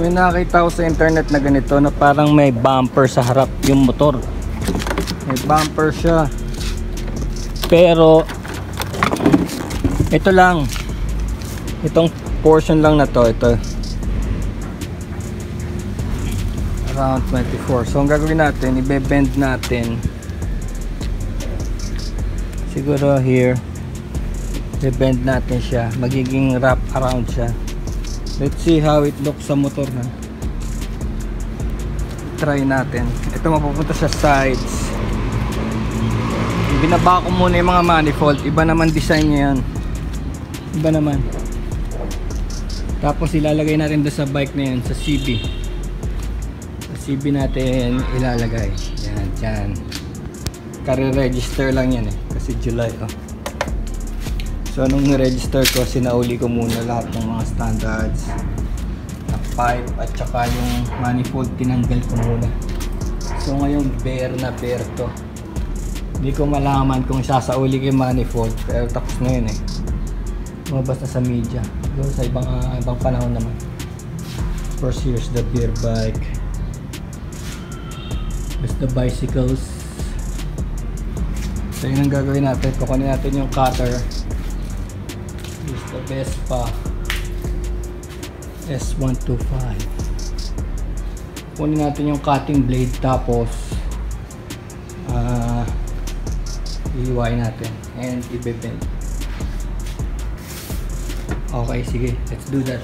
May nakita ko sa internet na ganito na parang may bumper sa harap yung motor. May bumper siya. Pero ito lang. Itong portion lang na to, ito. Around 24. So ang gagawin natin, ibe-bend natin. Siguro here. I-bend natin siya. Magiging wrap around siya. Let's see how it looks sa motor na. Try natin. Ito mapupunta sa sides. Binaba ko muna yung mga manifold. Iba naman design niya yan. Iba naman. Tapos ilalagay natin doon sa bike na yan, sa CB. Sa CB natin ilalagay. Yan, dyan. Kare-register lang yan eh. Kasi July oh. So anong register ko, sinauli ko muna lahat ng mga standards na pipe at saka yung manifold tinanggal ko muna. So ngayon bare na bare to. Hindi ko malaman kung sasauli ko yung manifold, pero tapos na yun eh. Lumabas na sa media. Doon sa ibang panahon naman. Of course, here's the beer bike. Here's the bicycles. So yun ang gagawin natin. Kukunin natin yung cutter. Here's the Vespa S125. Kunin natin yung cutting blade, tapos iiwain natin and i-bend. Okay, sige, let's do that.